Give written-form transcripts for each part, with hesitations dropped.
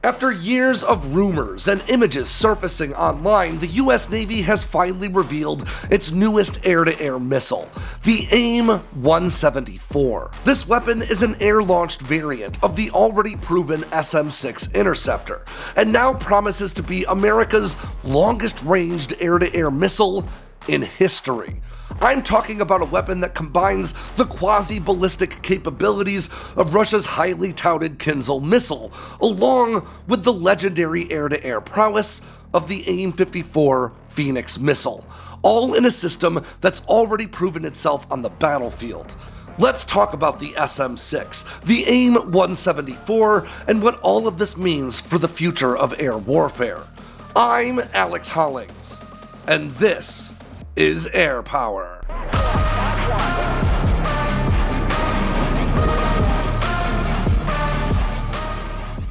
After years of rumors and images surfacing online, the US Navy has finally revealed its newest air-to-air missile, the AIM-174. This weapon is an air-launched variant of the already proven SM-6 interceptor, and now promises to be America's longest-ranged air-to-air missile in history. I'm talking about a weapon that combines the quasi-ballistic capabilities of Russia's highly touted Kinzhal missile, along with the legendary air-to-air prowess of the AIM-54 Phoenix missile, all in a system that's already proven itself on the battlefield. Let's talk about the SM-6, the AIM-174, and what all of this means for the future of air warfare. I'm Alex Hollings, and this is Air Power.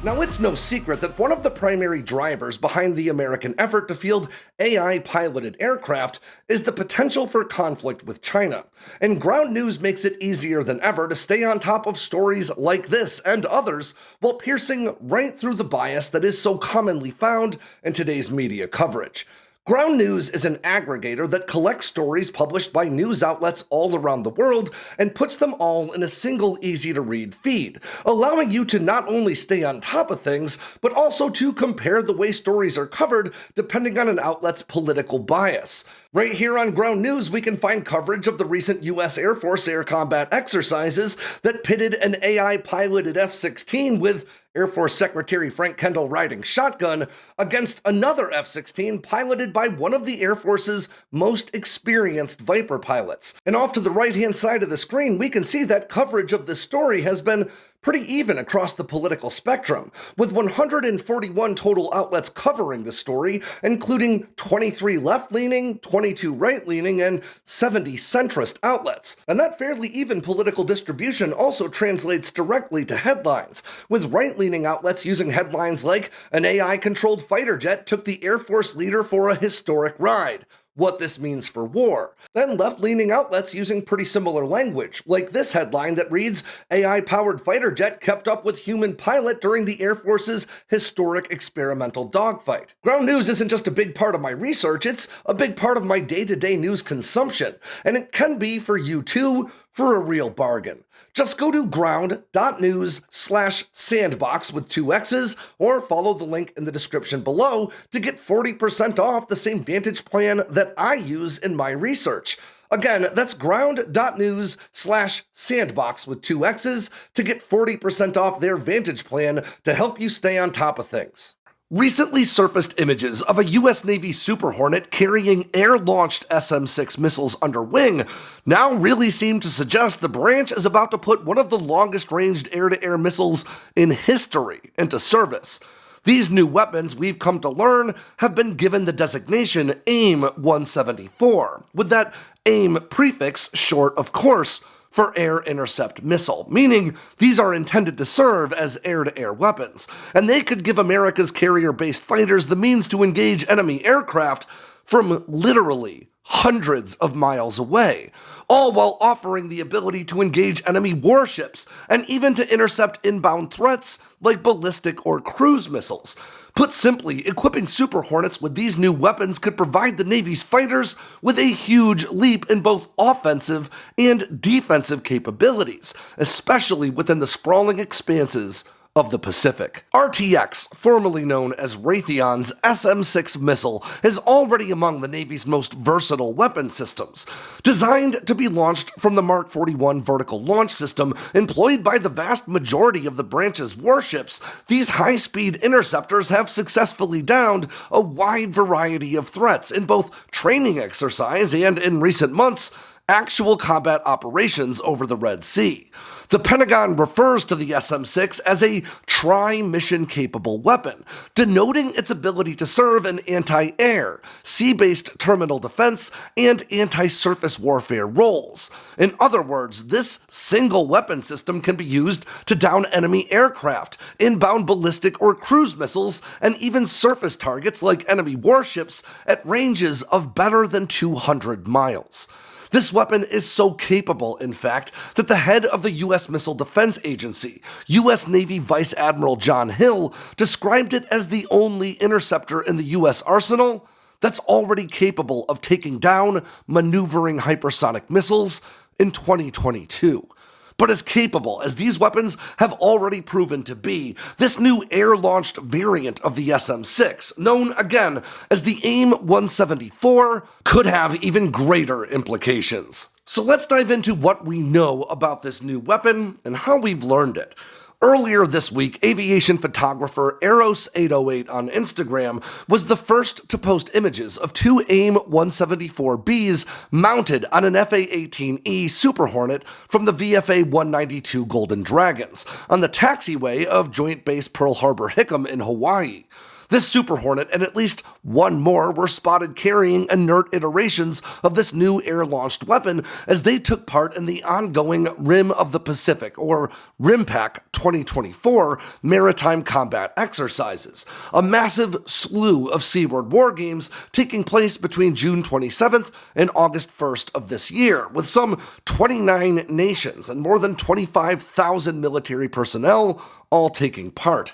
Now, it's no secret that one of the primary drivers behind the American effort to field AI-piloted aircraft is the potential for conflict with China. And Ground News makes it easier than ever to stay on top of stories like this and others while piercing right through the bias that is so commonly found in today's media coverage. Ground News is an aggregator that collects stories published by news outlets all around the world and puts them all in a single easy-to-read feed, allowing you to not only stay on top of things, but also to compare the way stories are covered depending on an outlet's political bias. Right here on Ground News, we can find coverage of the recent US Air Force air combat exercises that pitted an AI-piloted F-16 with Air Force Secretary Frank Kendall riding shotgun against another F-16 piloted by one of the Air Force's most experienced Viper pilots. And off to the right-hand side of the screen, we can see that coverage of this story has been pretty even across the political spectrum, with 141 total outlets covering the story, including 23 left-leaning, 22 right-leaning, and 70 centrist outlets. And that fairly even political distribution also translates directly to headlines, with right-leaning outlets using headlines like, "An AI-controlled fighter jet took the Air Force leader for a historic ride. What this means for war." Then left-leaning outlets using pretty similar language, like this headline that reads, "AI-powered fighter jet kept up with human pilot during the Air Force's historic experimental dogfight." Ground News isn't just a big part of my research, it's a big part of my day-to-day news consumption, and it can be for you too, for a real bargain. Just go to ground.news/sandboxx with 2 X's, or follow the link in the description below to get 40% off the same Vantage plan that I use in my research. Again, that's ground.news/sandboxx with 2 X's to get 40% off their Vantage plan to help you stay on top of things. Recently surfaced images of a US Navy Super Hornet carrying air-launched SM-6 missiles under wing now really seem to suggest the branch is about to put one of the longest-ranged air-to-air missiles in history into service. These new weapons, we've come to learn, have been given the designation AIM-174, with that AIM prefix short, of course, for air intercept missile, meaning these are intended to serve as air-to-air weapons, and they could give America's carrier-based fighters the means to engage enemy aircraft from literally hundreds of miles away, all while offering the ability to engage enemy warships and even to intercept inbound threats like ballistic or cruise missiles. Put simply, equipping Super Hornets with these new weapons could provide the Navy's fighters with a huge leap in both offensive and defensive capabilities, especially within the sprawling expanses of the Pacific. RTX, formerly known as Raytheon's SM-6 missile, is already among the Navy's most versatile weapon systems. Designed to be launched from the Mark 41 vertical launch system employed by the vast majority of the branch's warships, these high-speed interceptors have successfully downed a wide variety of threats in both training exercise and, in recent months, actual combat operations over the Red Sea. The Pentagon refers to the SM-6 as a tri-mission capable weapon, denoting its ability to serve in anti-air, sea-based terminal defense, and anti-surface warfare roles. In other words, this single weapon system can be used to down enemy aircraft, inbound ballistic or cruise missiles, and even surface targets like enemy warships at ranges of better than 200 miles. This weapon is so capable, in fact, that the head of the US Missile Defense Agency, US Navy Vice Admiral John Hill, described it as the only interceptor in the US arsenal that's already capable of taking down maneuvering hypersonic missiles in 2022. But as capable as these weapons have already proven to be, this new air-launched variant of the SM-6, known again as the AIM-174, could have even greater implications. So let's dive into what we know about this new weapon and how we've learned it. Earlier this week, aviation photographer Eros808 on Instagram was the first to post images of two AIM-174Bs mounted on an FA-18E Super Hornet from the VFA-192 Golden Dragons on the taxiway of Joint Base Pearl Harbor Hickam in Hawaii. This Super Hornet and at least one more were spotted carrying inert iterations of this new air-launched weapon as they took part in the ongoing Rim of the Pacific, or RIMPAC 2024, maritime combat exercises, a massive slew of seaward war games taking place between June 27th and August 1st of this year, with some 29 nations and more than 25,000 military personnel all taking part.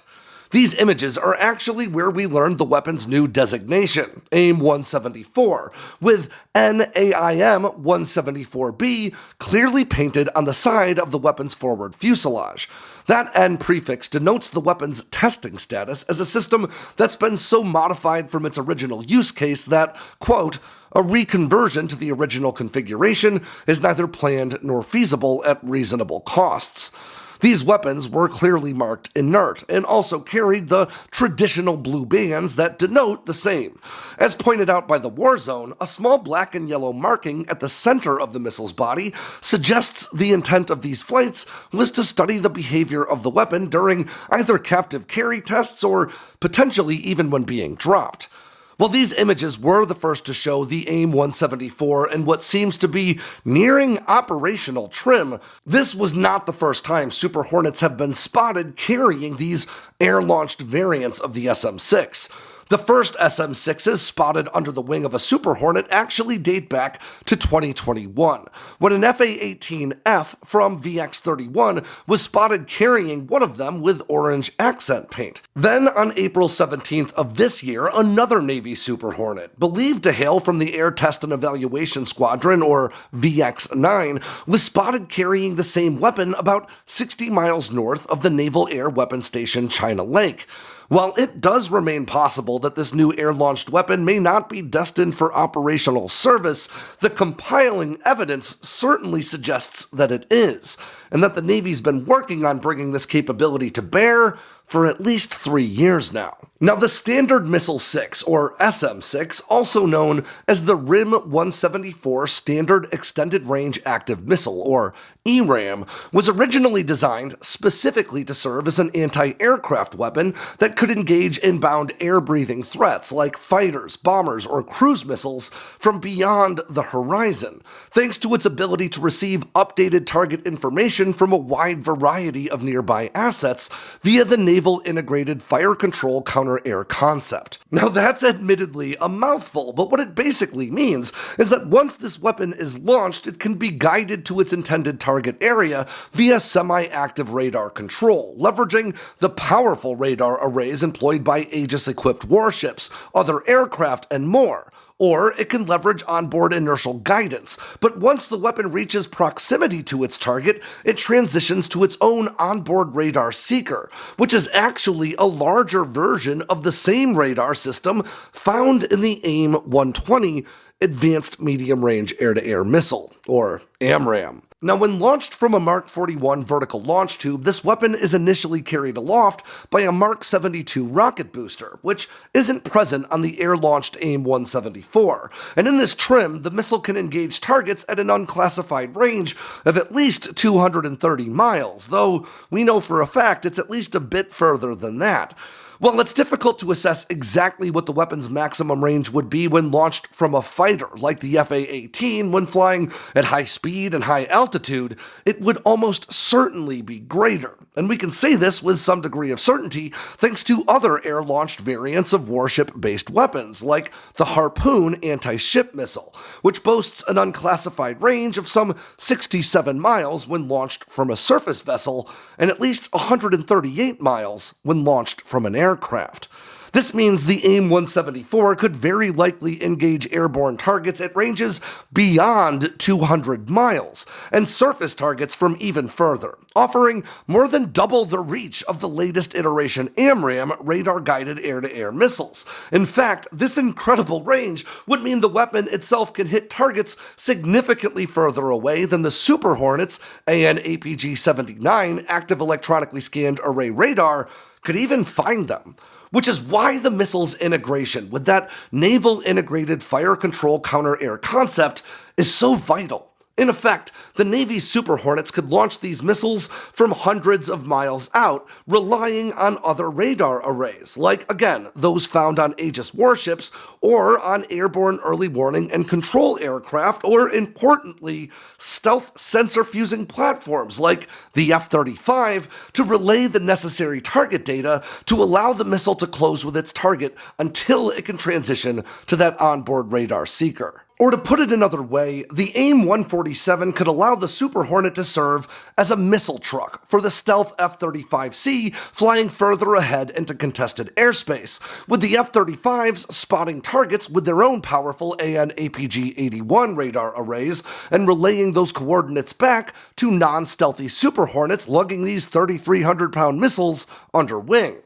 These images are actually where we learned the weapon's new designation, AIM-174, with NAIM-174B clearly painted on the side of the weapon's forward fuselage. That N prefix denotes the weapon's testing status as a system that's been so modified from its original use case that, quote, a reconversion to the original configuration is neither planned nor feasible at reasonable costs. These weapons were clearly marked inert and also carried the traditional blue bands that denote the same. As pointed out by the Warzone, a small black and yellow marking at the center of the missile's body suggests the intent of these flights was to study the behavior of the weapon during either captive carry tests or potentially even when being dropped. Well, these images were the first to show the AIM-174 in what seems to be nearing operational trim. This was not the first time Super Hornets have been spotted carrying these air-launched variants of the SM-6. The first SM-6s spotted under the wing of a Super Hornet actually date back to 2021, when an FA-18F from VX-31 was spotted carrying one of them with orange accent paint. Then, on April 17th of this year, another Navy Super Hornet, believed to hail from the Air Test and Evaluation Squadron, or VX-9, was spotted carrying the same weapon about 60 miles north of the Naval Air Weapons Station China Lake. While it does remain possible that this new air-launched weapon may not be destined for operational service, the compiling evidence certainly suggests that it is, and that the Navy's been working on bringing this capability to bear for at least 3 years now. Now, the Standard Missile 6, or SM-6, also known as the RIM-174 Standard Extended Range Active Missile, or ERAM, was originally designed specifically to serve as an anti-aircraft weapon that could engage inbound air-breathing threats like fighters, bombers, or cruise missiles from beyond the horizon, thanks to its ability to receive updated target information from a wide variety of nearby assets via the Naval Integrated Fire Control Counter-Air concept. Now, that's admittedly a mouthful, but what it basically means is that once this weapon is launched, it can be guided to its intended target area via semi-active radar control, leveraging the powerful radar arrays employed by Aegis-equipped warships, other aircraft, and more. Or it can leverage onboard inertial guidance, but once the weapon reaches proximity to its target, it transitions to its own onboard radar seeker, which is actually a larger version of the same radar system found in the AIM-120 Advanced Medium Range Air-to-Air Missile, or AMRAAM. Now, when launched from a Mark 41 vertical launch tube, this weapon is initially carried aloft by a Mark 72 rocket booster, which isn't present on the air-launched AIM-174. And in this trim, the missile can engage targets at an unclassified range of at least 230 miles, though we know for a fact it's at least a bit further than that. While it's difficult to assess exactly what the weapon's maximum range would be when launched from a fighter like the FA-18 when flying at high speed and high altitude, it would almost certainly be greater. And we can say this with some degree of certainty thanks to other air-launched variants of warship-based weapons, like the Harpoon anti-ship missile, which boasts an unclassified range of some 67 miles when launched from a surface vessel, and at least 138 miles when launched from an aircraft. This means the AIM-174 could very likely engage airborne targets at ranges beyond 200 miles, and surface targets from even further, offering more than double the reach of the latest iteration AMRAAM radar-guided air-to-air missiles. In fact, this incredible range would mean the weapon itself can hit targets significantly further away than the Super Hornet's AN/APG-79 active electronically scanned array radar could even find them. Which is why the missile's integration with that naval integrated fire control counter-air concept is so vital. In effect, the Navy's Super Hornets could launch these missiles from hundreds of miles out, relying on other radar arrays, like, again, those found on Aegis warships, or on airborne early warning and control aircraft, or, importantly, stealth sensor-fusing platforms like the F-35 to relay the necessary target data to allow the missile to close with its target until it can transition to that onboard radar seeker. Or to put it another way, the AIM-147 could allow the Super Hornet to serve as a missile truck for the stealth F-35C flying further ahead into contested airspace, with the F-35s spotting targets with their own powerful AN/APG-81 radar arrays and relaying those coordinates back to non-stealthy Super Hornets lugging these 3,300-pound missiles under wing.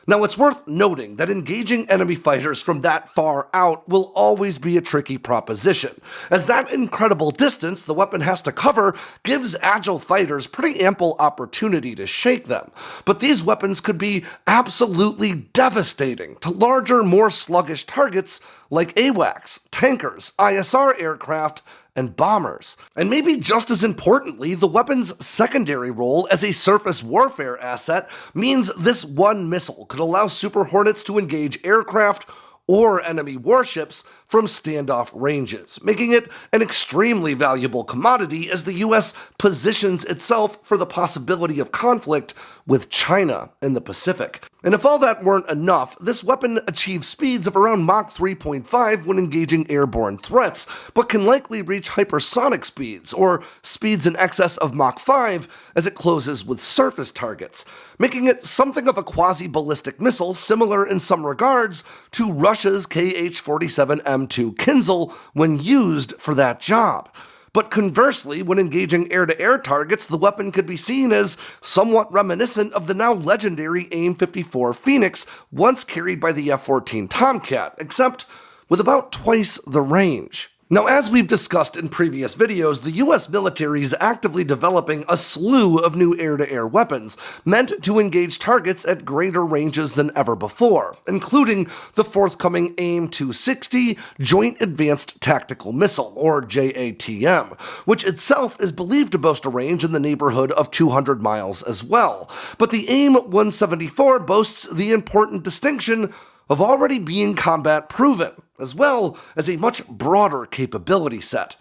Now, it's worth noting that engaging enemy fighters from that far out will always be a tricky proposition, as that incredible distance the weapon has to cover gives agile fighters pretty ample opportunity to shake them. But these weapons could be absolutely devastating to larger, more sluggish targets like AWACS, tankers, ISR aircraft, and bombers. And maybe just as importantly, the weapon's secondary role as a surface warfare asset means this one missile could allow Super Hornets to engage aircraft or enemy warships from standoff ranges, making it an extremely valuable commodity as the US positions itself for the possibility of conflict with China in the Pacific. And if all that weren't enough, this weapon achieves speeds of around Mach 3.5 when engaging airborne threats, but can likely reach hypersonic speeds, or speeds in excess of Mach 5 as it closes with surface targets, making it something of a quasi-ballistic missile similar in some regards to Russia's Kh-47M2 Kinzhal when used for that job. But conversely, when engaging air-to-air targets, the weapon could be seen as somewhat reminiscent of the now legendary AIM-54 Phoenix, once carried by the F-14 Tomcat, except with about twice the range. Now, as we've discussed in previous videos, the US military is actively developing a slew of new air-to-air weapons meant to engage targets at greater ranges than ever before, including the forthcoming AIM-260 Joint Advanced Tactical Missile, or JATM, which itself is believed to boast a range in the neighborhood of 200 miles as well. But the AIM-174 boasts the important distinction of already being combat proven, as well as a much broader capability set.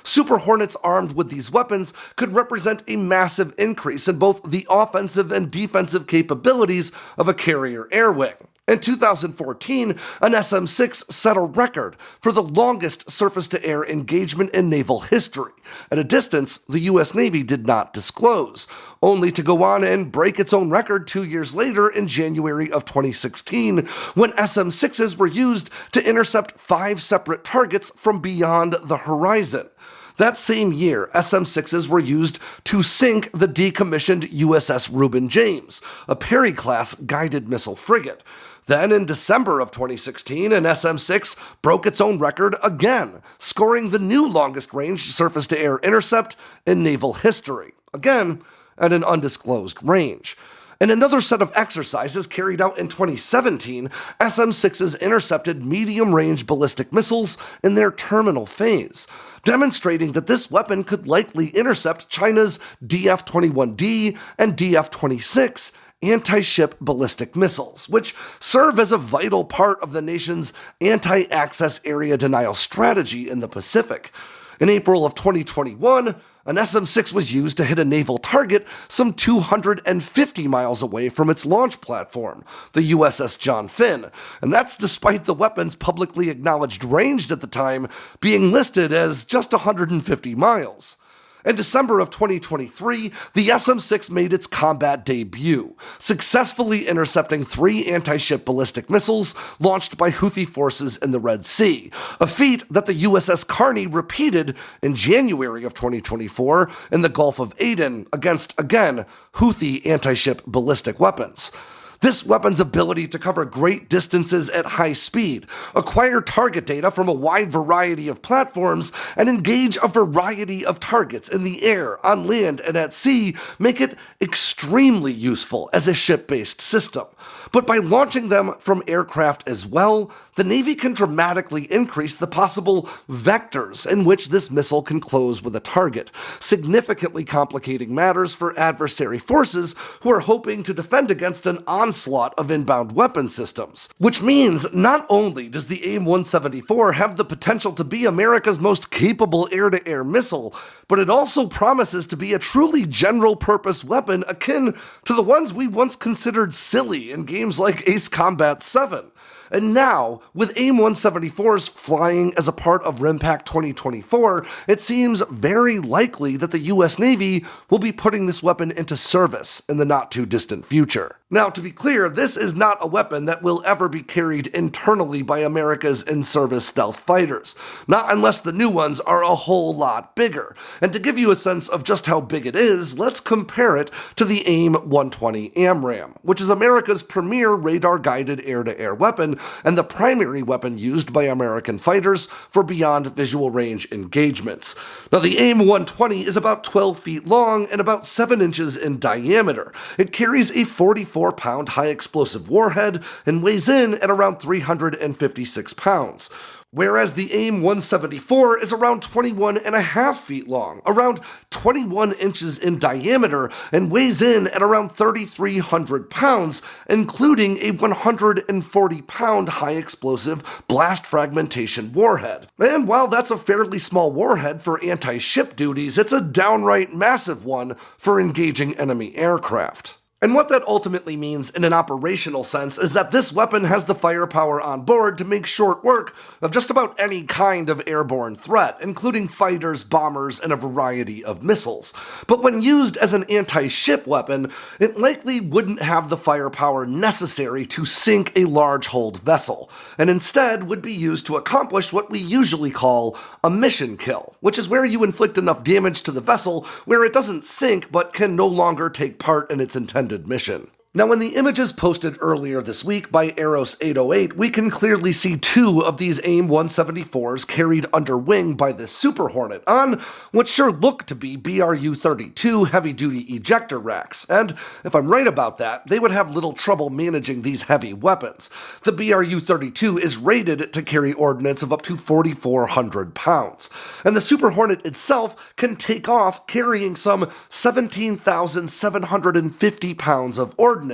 Super Hornets armed with these weapons could represent a massive increase in both the offensive and defensive capabilities of a carrier air wing. In 2014, an SM-6 set a record for the longest surface-to-air engagement in naval history, at a distance the US Navy did not disclose, only to go on and break its own record 2 years later in January of 2016, when SM-6s were used to intercept 5 separate targets from beyond the horizon. That same year, SM-6s were used to sink the decommissioned USS Reuben James, a Perry-class guided missile frigate. Then, in December of 2016, an SM-6 broke its own record again, scoring the new longest-range surface-to-air intercept in naval history, again at an undisclosed range. In another set of exercises carried out in 2017, SM-6s intercepted medium-range ballistic missiles in their terminal phase, demonstrating that this weapon could likely intercept China's DF-21D and DF-26 anti-ship ballistic missiles, which serve as a vital part of the nation's anti-access area denial strategy in the Pacific. In April of 2021, an SM-6 was used to hit a naval target some 250 miles away from its launch platform, the USS John Finn, and that's despite the weapon's publicly acknowledged range at the time being listed as just 150 miles. In December of 2023, the SM-6 made its combat debut, successfully intercepting 3 anti-ship ballistic missiles launched by Houthi forces in the Red Sea, a feat that the USS Carney repeated in January of 2024 in the Gulf of Aden against, again, Houthi anti-ship ballistic weapons. This weapon's ability to cover great distances at high speed, acquire target data from a wide variety of platforms, and engage a variety of targets in the air, on land, and at sea make it extremely useful as a ship-based system. But by launching them from aircraft as well, the Navy can dramatically increase the possible vectors in which this missile can close with a target, significantly complicating matters for adversary forces who are hoping to defend against an onslaught of inbound weapon systems. Which means not only does the AIM-174 have the potential to be America's most capable air-to-air missile, but it also promises to be a truly general-purpose weapon akin to the ones we once considered silly in games like Ace Combat 7. And now, with AIM-174s flying as a part of RIMPAC 2024, it seems very likely that the US Navy will be putting this weapon into service in the not-too-distant future. Now, to be clear, this is not a weapon that will ever be carried internally by America's in-service stealth fighters, not unless the new ones are a whole lot bigger. And to give you a sense of just how big it is, let's compare it to the AIM-120 AMRAAM, which is America's premier radar-guided air-to-air weapon and the primary weapon used by American fighters for beyond visual range engagements. Now, the AIM-120 is about 12 feet long and about 7 inches in diameter. It carries a 44-pound high-explosive warhead and weighs in at around 356 pounds. Whereas the AIM-174 is around 21.5 feet long, around 21 inches in diameter, and weighs in at around 3,300 pounds, including a 140-pound high-explosive blast fragmentation warhead. And while that's a fairly small warhead for anti-ship duties, it's a downright massive one for engaging enemy aircraft. And what that ultimately means in an operational sense is that this weapon has the firepower on board to make short work of just about any kind of airborne threat, including fighters, bombers, and a variety of missiles. But when used as an anti-ship weapon, it likely wouldn't have the firepower necessary to sink a large-hulled vessel, and instead would be used to accomplish what we usually call a mission kill, which is where you inflict enough damage to the vessel where it doesn't sink but can no longer take part in its intended mission. Now, in the images posted earlier this week by Eros 808, we can clearly see 2 of these AIM-174s carried under wing by this Super Hornet on what sure look to be BRU-32 heavy-duty ejector racks, and if I'm right about that, they would have little trouble managing these heavy weapons. The BRU-32 is rated to carry ordnance of up to 4,400 pounds, and the Super Hornet itself can take off carrying some 17,750 pounds of ordnance,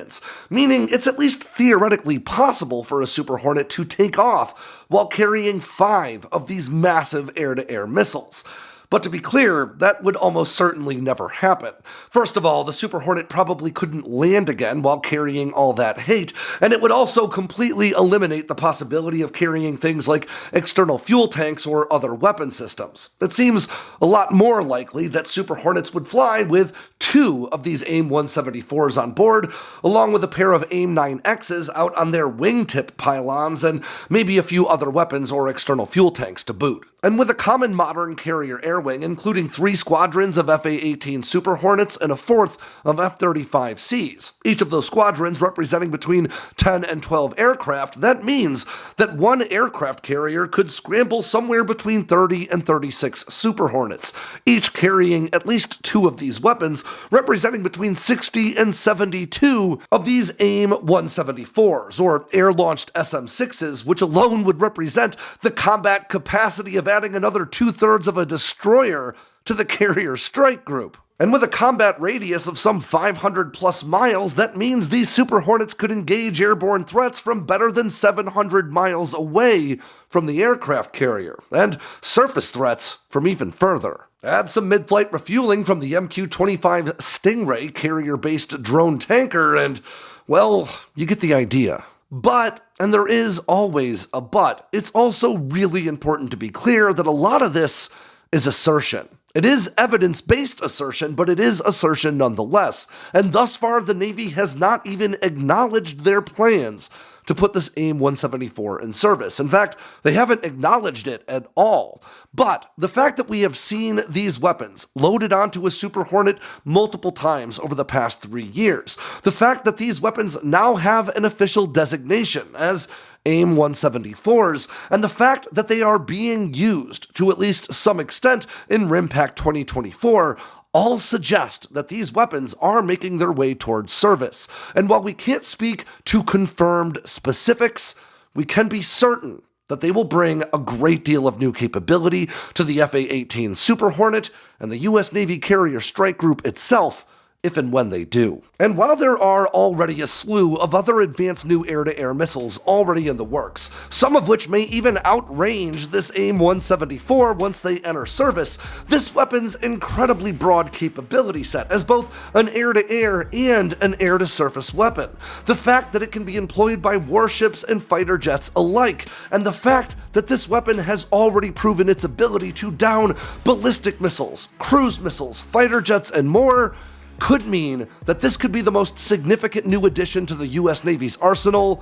meaning it's at least theoretically possible for a Super Hornet to take off while carrying 5 of these massive air-to-air missiles. But to be clear, that would almost certainly never happen. First of all, the Super Hornet probably couldn't land again while carrying all that hate, and it would also completely eliminate the possibility of carrying things like external fuel tanks or other weapon systems. It seems a lot more likely that Super Hornets would fly with 2 of these AIM-174s on board, along with a pair of AIM-9Xs out on their wingtip pylons, and maybe a few other weapons or external fuel tanks to boot. And with a common modern carrier air wing, including 3 squadrons of FA-18 Super Hornets and a 4th of F-35Cs, each of those squadrons representing between 10 and 12 aircraft, that means that one aircraft carrier could scramble somewhere between 30 and 36 Super Hornets, each carrying at least 2 of these weapons, representing between 60 and 72 of these AIM-174s, or air-launched SM-6s, which alone would represent the combat capacity of adding another 2/3 of a destroyer to the carrier strike group. And with a combat radius of some 500 plus miles, that means these Super Hornets could engage airborne threats from better than 700 miles away from the aircraft carrier, and surface threats from even further. Add some mid-flight refueling from the MQ-25 Stingray carrier-based drone tanker, and, well, you get the idea. But, and there is always a but, it's also really important to be clear that a lot of this is assertion. It is evidence-based assertion, but it is assertion nonetheless, and thus far the Navy has not even acknowledged their plans to put this AIM-174 in service. In fact, they haven't acknowledged it at all. But the fact that we have seen these weapons loaded onto a Super Hornet multiple times over the past 3 years, the fact that these weapons now have an official designation as AIM-174s, and the fact that they are being used to at least some extent in RIMPAC 2024 all suggest that these weapons are making their way towards service. And while we can't speak to confirmed specifics, we can be certain that they will bring a great deal of new capability to the FA-18 Super Hornet and the US Navy Carrier Strike Group itself, if and when they do. And while there are already a slew of other advanced new air-to-air missiles already in the works, some of which may even outrange this AIM-174 once they enter service, this weapon's incredibly broad capability set as both an air-to-air and an air-to-surface weapon, the fact that it can be employed by warships and fighter jets alike, and the fact that this weapon has already proven its ability to down ballistic missiles, cruise missiles, fighter jets, and more, could mean that this could be the most significant new addition to the US Navy's arsenal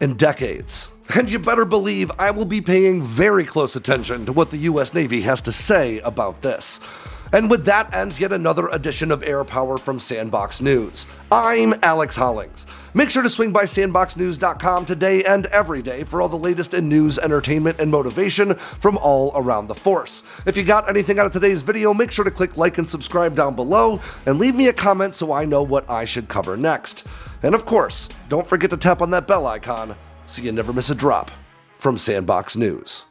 in decades. And you better believe I will be paying very close attention to what the US Navy has to say about this. And with that ends yet another edition of Air Power from Sandboxx News. I'm Alex Hollings. Make sure to swing by sandboxnews.com today and every day for all the latest in news, entertainment, and motivation from all around the force. If you got anything out of today's video, make sure to click like and subscribe down below, and leave me a comment so I know what I should cover next. And of course, don't forget to tap on that bell icon so you never miss a drop from Sandboxx News.